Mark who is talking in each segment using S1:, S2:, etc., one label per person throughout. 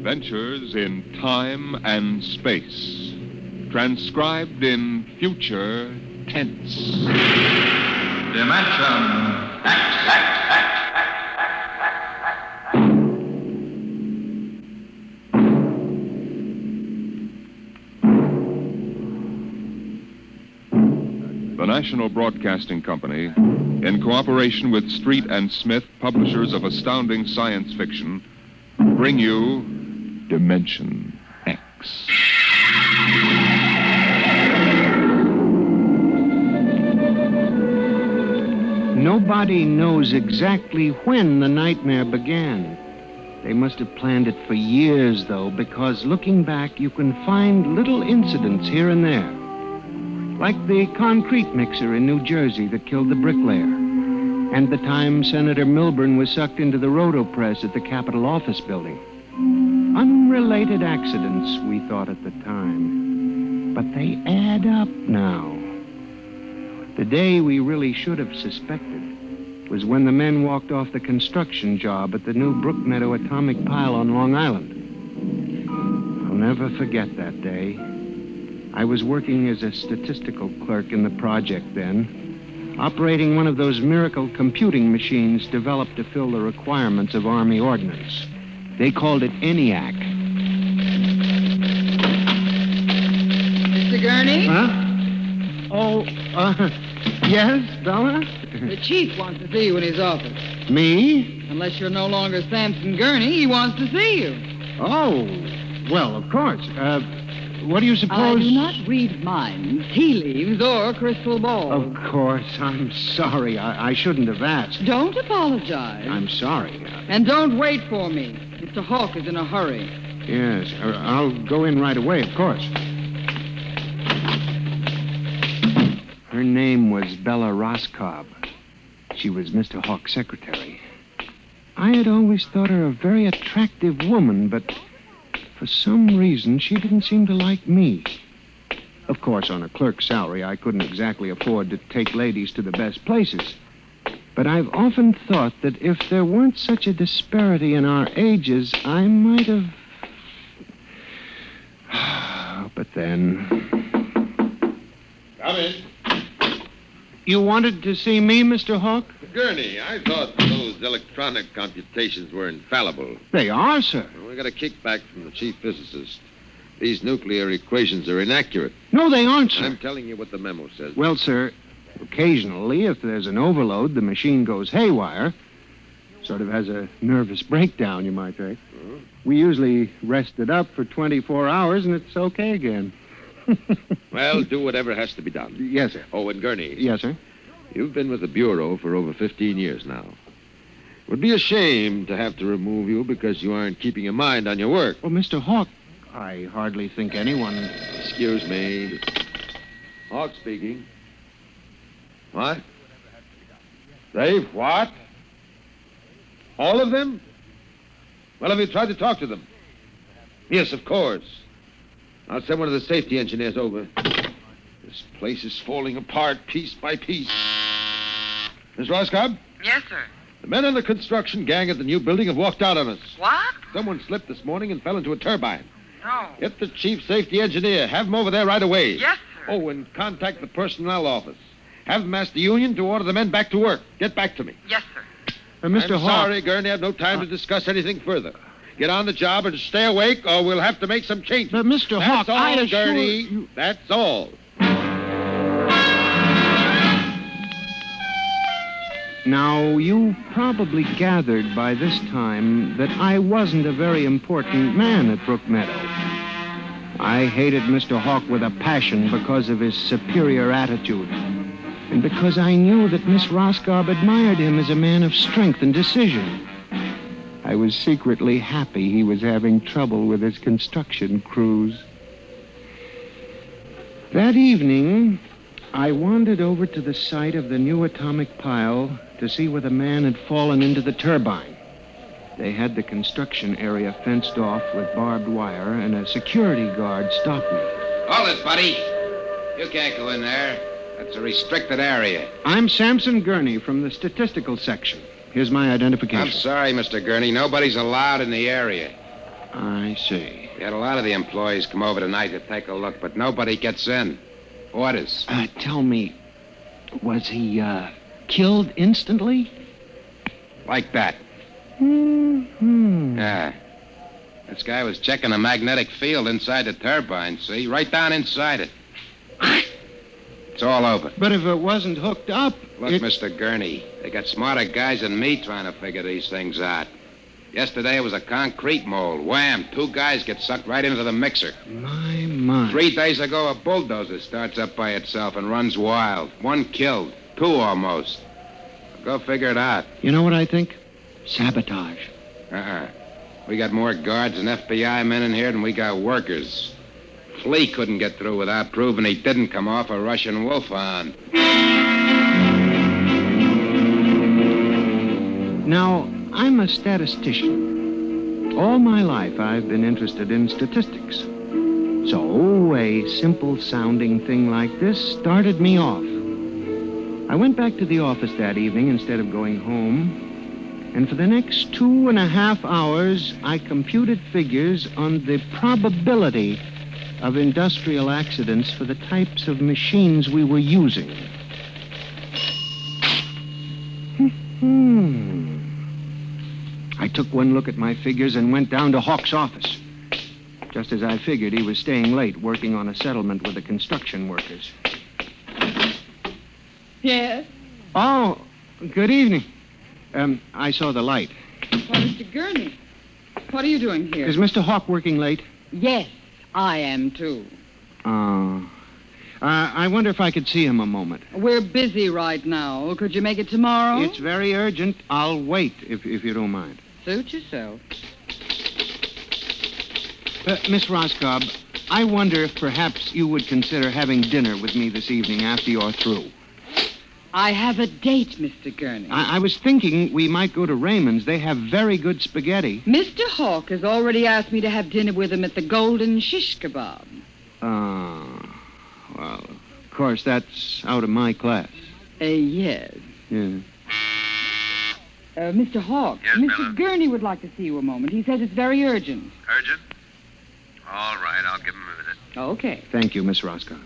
S1: Adventures in time and space. Transcribed in future tense.
S2: Dimension X.
S1: The National Broadcasting Company, in cooperation with Street and Smith, publishers of astounding science fiction, bring you Dimension X.
S3: Nobody knows exactly when the nightmare began. They must have planned it for years, though, because looking back, you can find little incidents here and there. Like the concrete mixer in New Jersey that killed the bricklayer, and the time Senator Milburn was sucked into the roto-press at the Capitol office building. Unrelated accidents, we thought at the time. But they add up now. The day we really should have suspected was when the men walked off the construction job at the new Brookmeadow atomic pile on Long Island. I'll never forget that day. I was working as a statistical clerk in the project then, operating one of those miracle computing machines developed to fill the requirements of Army ordnance. They called it ENIAC.
S4: Mr. Gurney?
S3: Huh? Oh, yes, Bella?
S4: The chief wants to see you in his office.
S3: Me?
S4: Unless you're no longer Samson Gurney, he wants to see you.
S3: Oh, well, of course. What do you suppose?
S4: I do not read minds, tea leaves, or crystal balls.
S3: Of course. I'm sorry. I shouldn't have asked.
S4: Don't apologize.
S3: I'm sorry.
S4: And don't wait for me. Mr. Hawk is in a hurry.
S3: Yes, I'll go in right away, of course. Her name was Bella Roscoe. She was Mr. Hawk's secretary. I had always thought her a very attractive woman, but for some reason, she didn't seem to like me. Of course, on a clerk's salary, I couldn't exactly afford to take ladies to the best places. But I've often thought that if there weren't such a disparity in our ages, I might have... But then...
S5: Come in.
S3: You wanted to see me, Mr. Hawk?
S5: Gurney, I thought those electronic computations were infallible.
S3: They are, sir.
S5: Well, we got a kickback from the chief physicist. These nuclear equations are inaccurate.
S3: No, they aren't, sir.
S5: I'm telling you what the memo says.
S3: Well, sir, occasionally, if there's an overload, the machine goes haywire. Sort of has a nervous breakdown, you might say.
S5: Hmm?
S3: We usually rest it up for 24 hours, and it's okay again.
S5: Well, do whatever has to be done.
S3: Yes, sir.
S5: Oh, and Gurney.
S3: Yes, sir.
S5: You've been with the Bureau for over 15 years now. It would be a shame to have to remove you because you aren't keeping your mind on your work.
S3: Well, Mr. Hawk, I hardly think anyone...
S5: Excuse me. Hawk speaking. What? Dave, what? All of them? Well, have you tried to talk to them? Yes, of course. I'll send one of the safety engineers over. This place is falling apart piece by piece. Miss Roscoe?
S4: Yes, sir.
S5: The men on the construction gang at the new building have walked out on us.
S4: What?
S5: Someone slipped this morning and fell into a turbine.
S4: No.
S5: Get the chief safety engineer. Have him over there right away.
S4: Yes, sir.
S5: Oh, and contact the personnel office. Have them ask the union to order the men back to work. Get back to me.
S4: Yes, sir.
S3: Mr.
S5: I'm
S3: Hawk...
S5: sorry, Gurney. I have no time to discuss anything further. Get on the job and stay awake, or we'll have to make some changes.
S3: But, Mr. Hawk,
S5: That's all,
S3: I assure
S5: Gurney.
S3: you...
S5: That's all.
S3: Now, you probably gathered by this time that I wasn't a very important man at Brookmeadow. I hated Mr. Hawk with a passion because of his superior attitude, and because I knew that Miss Roscoe admired him as a man of strength and decision. I was secretly happy he was having trouble with his construction crews. That evening, I wandered over to the site of the new atomic pile to see where the man had fallen into the turbine. They had the construction area fenced off with barbed wire, and a security guard stopped me.
S6: Hold it, buddy. You can't go in there. That's a restricted area.
S3: I'm Samson Gurney from the statistical section. Here's my identification.
S6: I'm sorry, Mr. Gurney. Nobody's allowed in the area.
S3: I see.
S6: We had a lot of the employees come over tonight to take a look, but nobody gets in. Orders.
S3: Tell me, was he, killed instantly?
S6: Like that.
S3: Hmm.
S6: Yeah. This guy was checking the magnetic field inside the turbine, see? Right down inside it. It's all over.
S3: But if it wasn't hooked up...
S6: Look, Mr. Gurney, they got smarter guys than me trying to figure these things out. Yesterday it was a concrete mold. Wham! 2 guys get sucked right into the mixer.
S3: My.
S6: 3 days ago, a bulldozer starts up by itself and runs wild. 1 killed. 2 almost. Go figure it out.
S3: You know what I think? Sabotage.
S6: We got more guards and FBI men in here than we got workers. Flea couldn't get through without proving he didn't come off a Russian wolfhound.
S3: Now, I'm a statistician. All my life, I've been interested in statistics. So, a simple-sounding thing like this started me off. I went back to the office that evening instead of going home, and for the next 2.5 hours, I computed figures on the probability of industrial accidents for the types of machines we were using. I took one look at my figures and went down to Hawk's office. Just as I figured, he was staying late working on a settlement with the construction workers.
S4: Yes?
S3: Oh, good evening. I saw the light.
S4: Well, Mr. Gurney, what are you doing here?
S3: Is Mr. Hawk working late?
S4: Yes, I am, too.
S3: Oh. I wonder if I could see him a moment.
S4: We're busy right now. Could you make it tomorrow?
S3: It's very urgent. I'll wait, if you don't mind.
S4: Suit yourself.
S3: Miss Roscoe, I wonder if perhaps you would consider having dinner with me this evening after you're through.
S4: I have a date, Mr. Gurney.
S3: I was thinking we might go to Raymond's. They have very good spaghetti.
S4: Mr. Hawk has already asked me to have dinner with him at the Golden Shish Kebab.
S3: Well, of course, that's out of my class.
S4: Yes.
S3: Yeah.
S4: Mr. Hawk,
S2: Yes,
S4: Mr.
S2: Bella?
S4: Gurney would like to see you a moment. He says it's very urgent.
S2: Urgent? All right, I'll give him a minute.
S4: Okay.
S3: Thank you, Miss Roscoe.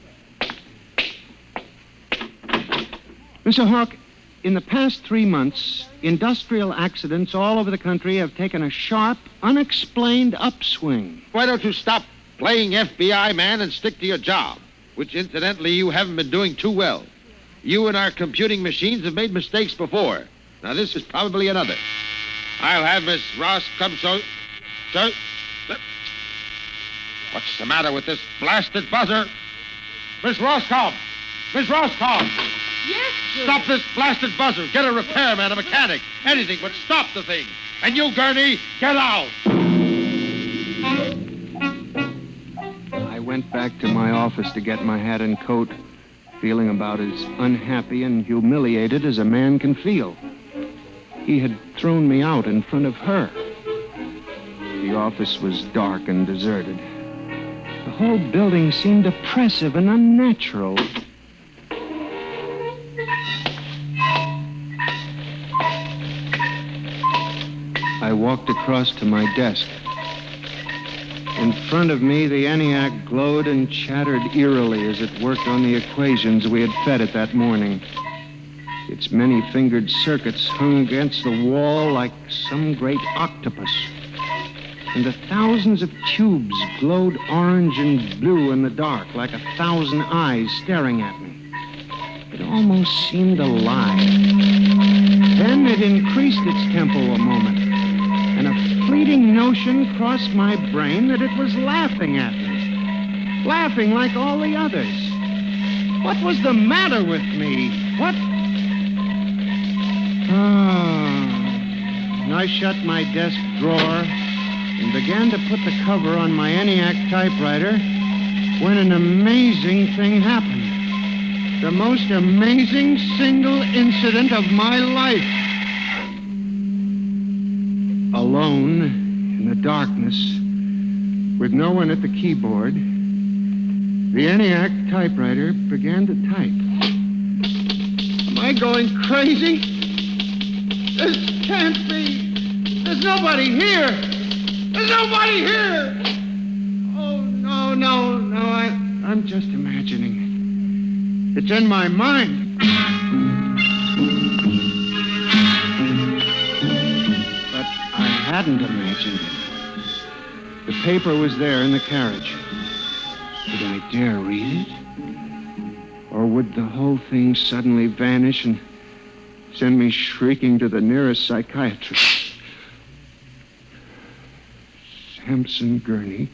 S3: Mr. Hawk, in the past 3 months, industrial accidents all over the country have taken a sharp, unexplained upswing.
S5: Why don't you stop playing FBI man and stick to your job, which, incidentally, you haven't been doing too well. You and our computing machines have made mistakes before. Now, this is probably another. I'll have Miss Ross come so... What's the matter with this blasted buzzer? Miss Roscoe! Miss Roscoe!
S4: Yes, sir.
S5: Stop this blasted buzzer. Get a repairman, a mechanic, anything, but stop the thing. And you, Gurney, get out.
S3: I went back to my office to get my hat and coat, feeling about as unhappy and humiliated as a man can feel. He had thrown me out in front of her. The office was dark and deserted. The whole building seemed oppressive and unnatural. I walked across to my desk. In front of me, the ENIAC glowed and chattered eerily as it worked on the equations we had fed it that morning. Its many-fingered circuits hung against the wall like some great octopus. And the thousands of tubes glowed orange and blue in the dark like 1,000 eyes staring at me. It almost seemed alive. Then it increased its tempo a moment, and a fleeting notion crossed my brain that it was laughing at me. Laughing like all the others. What was the matter with me? What? I shut my desk drawer and began to put the cover on my ENIAC typewriter when an amazing thing happened. The most amazing single incident of my life. Alone, in the darkness, with no one at the keyboard, the ENIAC typewriter began to type. Am I going crazy? This can't be. There's nobody here.
S5: There's nobody here!
S3: Oh, no. I'm just imagining it. It's in my mind. But I hadn't imagined it. The paper was there in the carriage. Did I dare read it? Or would the whole thing suddenly vanish and send me shrieking to the nearest psychiatrist? Sampson Gurney.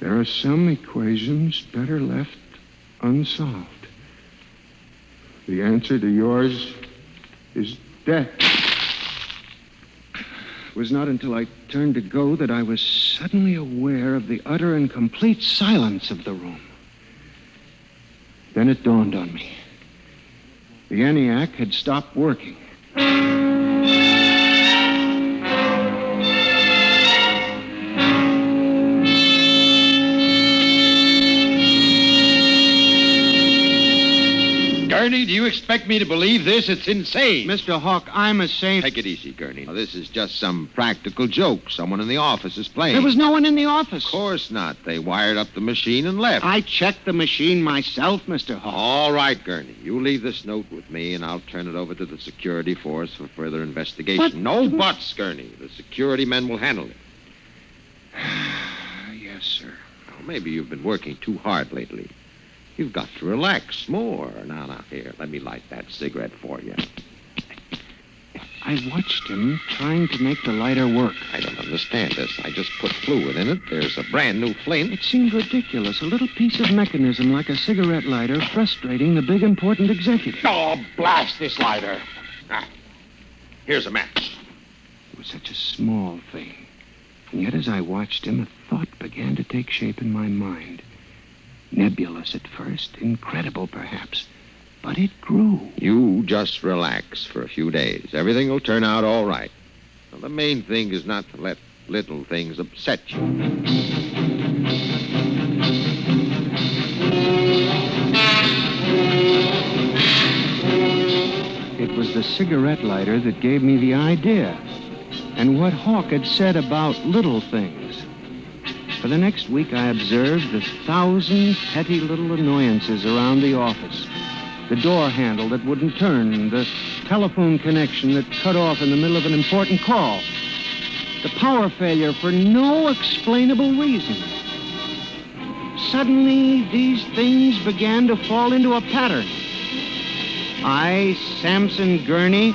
S3: There are some equations better left unsolved. The answer to yours is death. It was not until I turned to go that I was suddenly aware of the utter and complete silence of the room. Then it dawned on me. The ENIAC had stopped working.
S5: Gurney, do you expect me to believe this? It's insane.
S3: Mr. Hawk, I'm a saint.
S5: Take it easy, Gurney. Now, this is just some practical joke someone in the office is playing.
S3: There was no one in the office.
S5: Of course not. They wired up the machine and left.
S3: I checked the machine myself, Mr. Hawk.
S5: All right, Gurney. You leave this note with me, and I'll turn it over to the security force for further investigation.
S3: But-
S5: No buts, Gurney. The security men will handle it.
S3: Yes, sir.
S5: Well, maybe you've been working too hard lately. You've got to relax more. Now, here, let me light that cigarette for you.
S3: I watched him trying to make the lighter work.
S5: I don't understand this. I just put fluid in it. There's a brand new flame.
S3: It seemed ridiculous. A little piece of mechanism like a cigarette lighter frustrating the big important executive.
S5: Oh, blast this lighter. Here's a match.
S3: It was such a small thing. And yet as I watched him, a thought began to take shape in my mind. Nebulous at first, incredible perhaps, but it grew.
S5: You just relax for a few days. Everything will turn out all right. Now, the main thing is not to let little things upset you.
S3: It was the cigarette lighter that gave me the idea, and what Hawk had said about little things. For the next week, I observed the 1,000 petty little annoyances around the office. The door handle that wouldn't turn, the telephone connection that cut off in the middle of an important call, the power failure for no explainable reason. Suddenly, these things began to fall into a pattern. I, Sampson Gurney,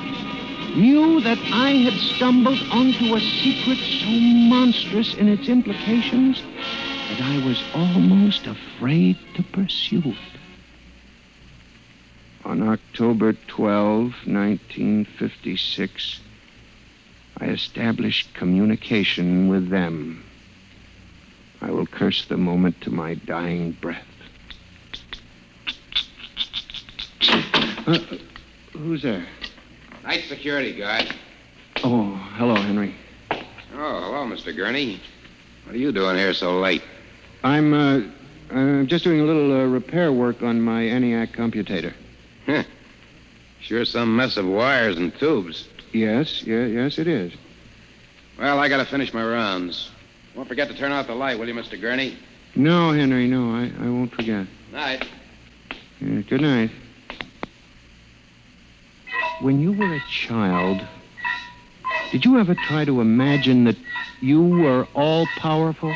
S3: knew that I had stumbled onto a secret so monstrous in its implications that I was almost afraid to pursue it. On October 12, 1956, I established communication with them. I will curse the moment to my dying breath. Who's there?
S6: Night security guard.
S3: Oh, hello, Henry.
S6: Oh, hello, Mr. Gurney. What are you doing here so late?
S3: I'm just doing a little repair work on my ENIAC computator.
S6: Huh. Sure some mess of wires and tubes.
S3: Yes, it is.
S6: Well, I gotta finish my rounds. Won't forget to turn out the light, will you, Mr. Gurney?
S3: No, Henry, no, I won't forget.
S6: Night.
S3: Good night. When you were a child, did you ever try to imagine that you were all-powerful?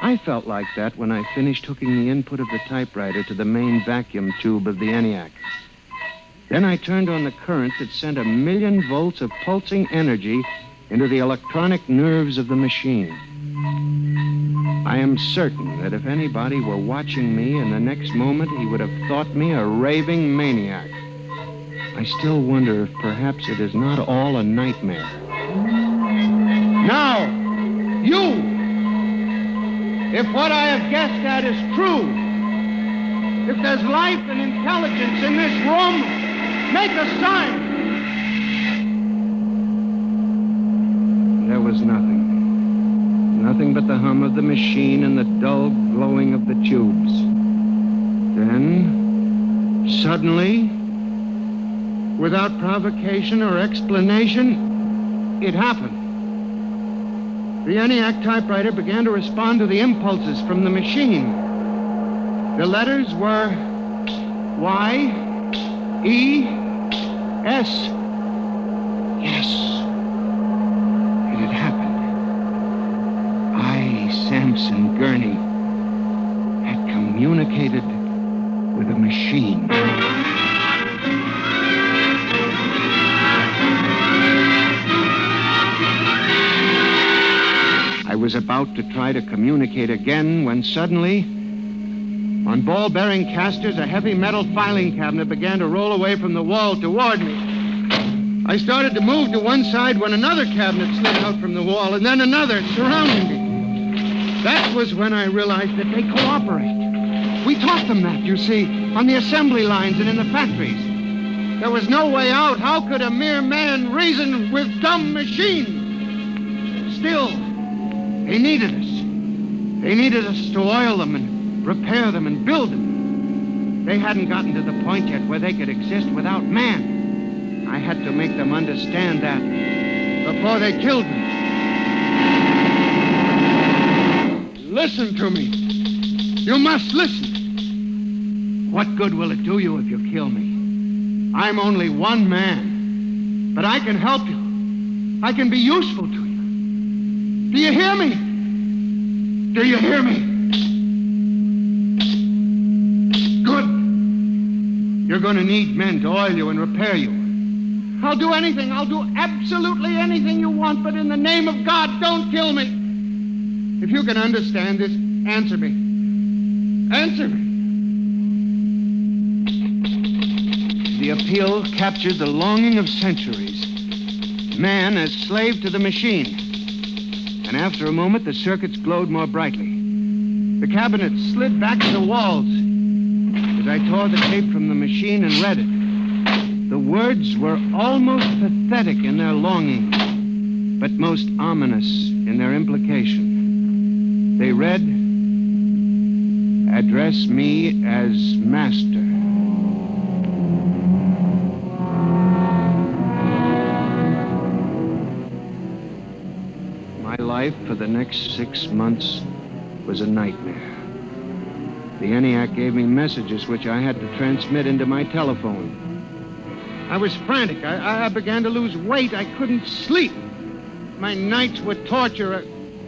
S3: I felt like that when I finished hooking the input of the typewriter to the main vacuum tube of the ENIAC. Then I turned on the current that sent 1,000,000 volts of pulsing energy into the electronic nerves of the machine. I am certain that if anybody were watching me in the next moment, he would have thought me a raving maniac. I still wonder if perhaps it is not all a nightmare. Now, you! If what I have guessed at is true, if there's life and intelligence in this room, make a sign! There was nothing. Nothing but the hum of the machine and the dull glowing of the tubes. Then, suddenly, without provocation or explanation, it happened. The ENIAC typewriter began to respond to the impulses from the machine. The letters were Y, E, S. Yes. It had happened. I, Samson Gurney, had communicated with a machine. I was about to try to communicate again when suddenly, on ball-bearing casters, a heavy metal filing cabinet began to roll away from the wall toward me. I started to move to one side when another cabinet slid out from the wall, and then another, surrounding me. That was when I realized that they cooperate. We taught them that, you see, on the assembly lines and in the factories. There was no way out. How could a mere man reason with dumb machines? Still, they needed us. They needed us to oil them and repair them and build them. They hadn't gotten to the point yet where they could exist without man. I had to make them understand that before they killed me. Listen to me. You must listen. What good will it do you if you kill me? I'm only one man, but I can help you. I can be useful to you. Do you hear me? Do you hear me? Good. You're going to need men to oil you and repair you. I'll do anything. I'll do absolutely anything you want, but in the name of God, don't kill me. If you can understand this, answer me. Answer me. The appeal captured the longing of centuries. Man as slave to the machine. And after a moment, the circuits glowed more brightly. The cabinet slid back to the walls. As I tore the tape from the machine and read it, the words were almost pathetic in their longing, but most ominous in their implication. They read, "Address me as master." My life for the next 6 months was a nightmare. The ENIAC gave me messages which I had to transmit into my telephone. I was frantic. I began to lose weight. I couldn't sleep. My nights were torture, a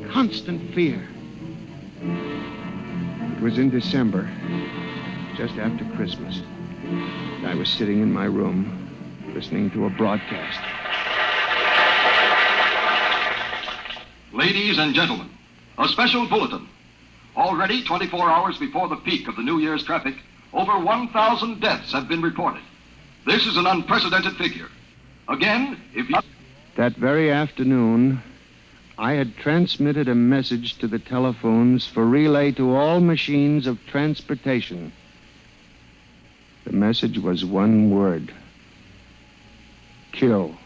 S3: constant fear. It was in December, just after Christmas. I was sitting in my room, listening to a broadcast.
S7: Ladies and gentlemen, a special bulletin. Already 24 hours before the peak of the New Year's traffic, over 1,000 deaths have been reported. This is an unprecedented figure. Again, if you...
S3: That very afternoon, I had transmitted a message to the telephones for relay to all machines of transportation. The message was one word: kill.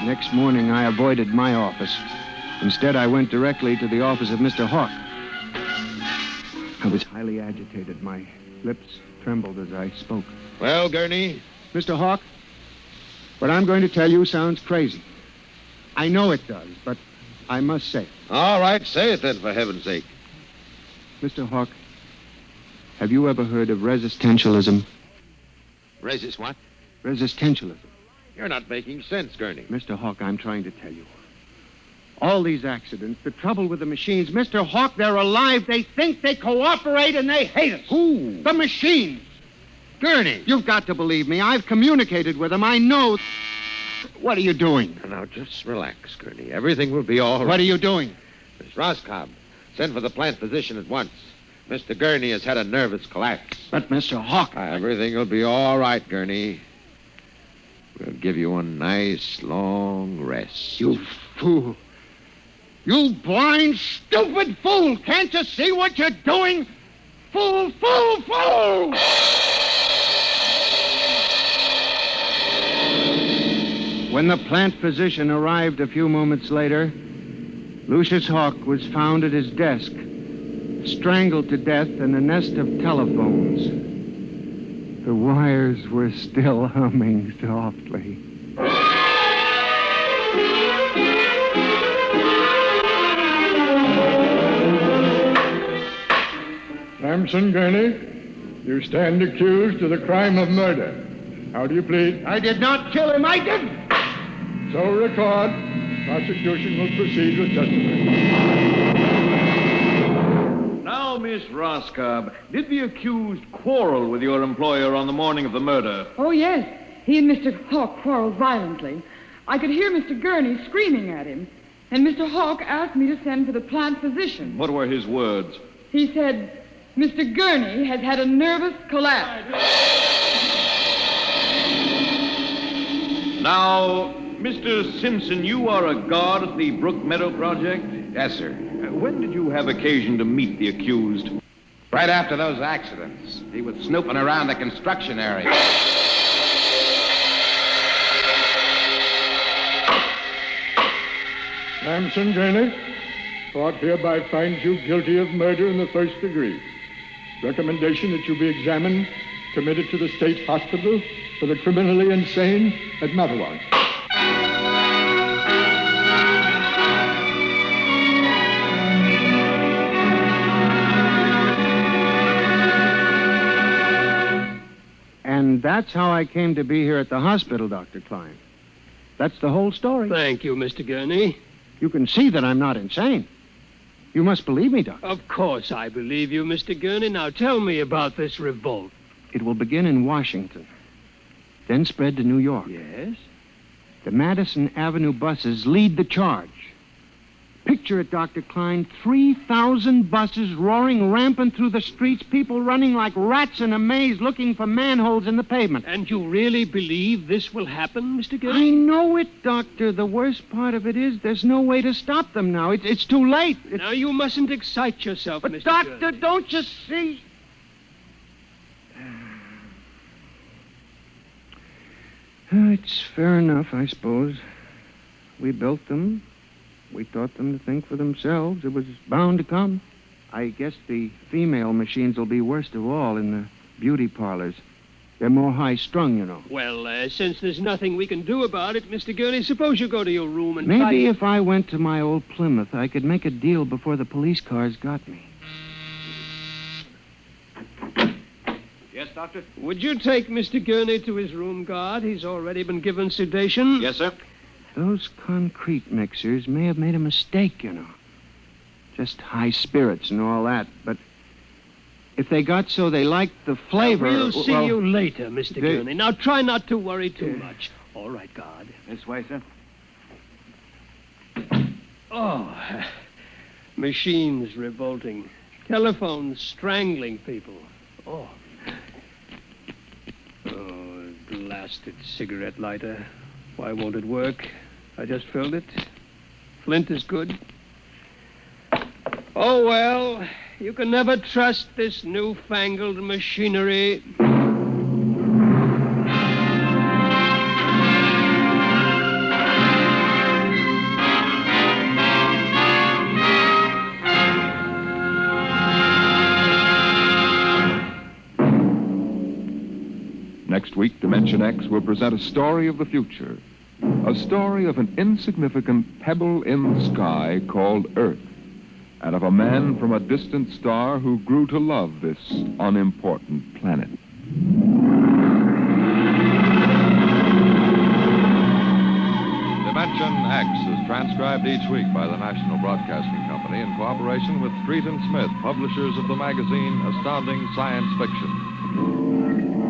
S3: Next morning, I avoided my office. Instead, I went directly to the office of Mr. Hawk. I was highly agitated. My lips trembled as I spoke.
S5: Well, Gurney?
S3: Mr. Hawk, what I'm going to tell you sounds crazy. I know it does, but I must say it.
S5: All right, say it then, for heaven's sake.
S3: Mr. Hawk, have you ever heard of resistentialism?
S5: Resist what?
S3: Resistentialism.
S5: You're not making sense, Gurney.
S3: Mr. Hawk, I'm trying to tell you. All these accidents, the trouble with the machines, Mr. Hawk, they're alive. They think, they cooperate, and they hate us.
S5: Who?
S3: The machines.
S5: Gurney.
S3: You've got to believe me. I've communicated with them. I know. What are you doing?
S5: Now, just relax, Gurney. Everything will be all right.
S3: What are you doing?
S5: Miss Roscoe, send for the plant physician at once. Mr. Gurney has had a nervous collapse.
S3: But, Mr. Hawk...
S5: Everything will be all right, Gurney. We'll give you a nice, long rest.
S3: You fool. You blind, stupid fool! Can't you see what you're doing? Fool, fool, fool! When the plant physician arrived a few moments later, Lucius Hawk was found at his desk, strangled to death in a nest of telephones. The wires were still humming softly.
S8: Samson Gurney, you stand accused of the crime of murder. How do you plead?
S3: I did not kill him. I didn't.
S8: So record. Prosecution will proceed with testimony.
S9: Now, Miss Roscoe, did the accused quarrel with your employer on the morning of the murder?
S4: Oh, yes. He and Mr. Hawk quarreled violently. I could hear Mr. Gurney screaming at him. And Mr. Hawk asked me to send for the plant physician.
S9: What were his words?
S4: He said, Mr. Gurney has had a nervous collapse.
S9: Now, Mr. Simpson, you are a guard at the Brook Meadow Project?
S6: Yes, sir.
S9: When did you have occasion to meet the accused?
S6: Right after those accidents. He was snooping around the construction area.
S8: Samson Gurney, court hereby finds you guilty of murder in the first degree. Recommendation that you be examined, committed to the state hospital for the criminally insane at Matawan.
S3: And that's how I came to be here at the hospital, Dr. Klein. That's the whole story.
S10: Thank you, Mr. Gurney.
S3: You can see that I'm not insane. You must believe me, Doctor.
S10: Of course I believe you, Mr. Gurney. Now tell me about this revolt.
S3: It will begin in Washington, then spread to New York.
S10: Yes?
S3: The Madison Avenue buses lead the charge. Picture it, Dr. Klein, 3,000 buses roaring rampant through the streets, people running like rats in a maze looking for manholes in the pavement.
S10: And you really believe this will happen, Mr.
S3: I
S10: Gurney?
S3: know it, Doctor. The worst part of it is there's no way to stop them now. It's too late.
S10: Now, you mustn't excite yourself,
S3: But,
S10: Mr.
S3: Doctor,
S10: Gurney.
S3: don't you see? It's fair enough, I suppose. We built them. We taught them to think for themselves. It was bound to come. I guess the female machines will be worst of all in the beauty parlors. They're more high-strung, you know.
S10: Well, since there's nothing we can do about it, Mr. Gurney, suppose you go to your room and
S3: Maybe
S10: try...
S3: if I went to my old Plymouth, I could make a deal before the police cars got me.
S9: Yes, Doctor?
S10: Would you take Mr. Gurney to his room, guard? He's already been given sedation.
S9: Yes, sir.
S3: Those concrete mixers may have made a mistake, you know. Just high spirits and all that. But if they got so they liked the flavor...
S10: We'll see
S3: well,
S10: you later, Mr.
S3: they-
S10: Gurney. Now, try not to worry too much. All right, guard.
S9: This way, sir.
S10: Oh, machines revolting. Telephones strangling people. Oh, blasted cigarette lighter. Why won't it work? I just filled it. Flint is good. Oh, well, you can never trust this newfangled machinery.
S1: Next week, Dimension X will present a story of the future. A story of an insignificant pebble in the sky called Earth, and of a man from a distant star who grew to love this unimportant planet. Dimension X is transcribed each week by the National Broadcasting Company in cooperation with Street and Smith, publishers of the magazine Astounding Science Fiction.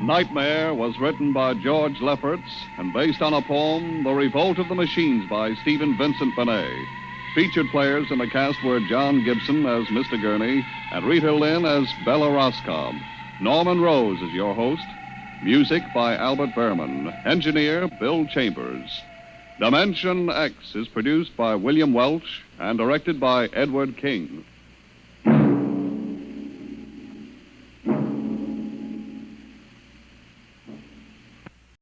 S11: Nightmare was written by George Lefferts and based on a poem, The Revolt of the Machines by Stephen Vincent Benet. Featured players in the cast were John Gibson as Mr. Gurney and Rita Lynn as Bella Roscoe. Norman Rose is your host. Music by Albert Berman. Engineer Bill Chambers. Dimension X is produced by William Welch and directed by Edward King.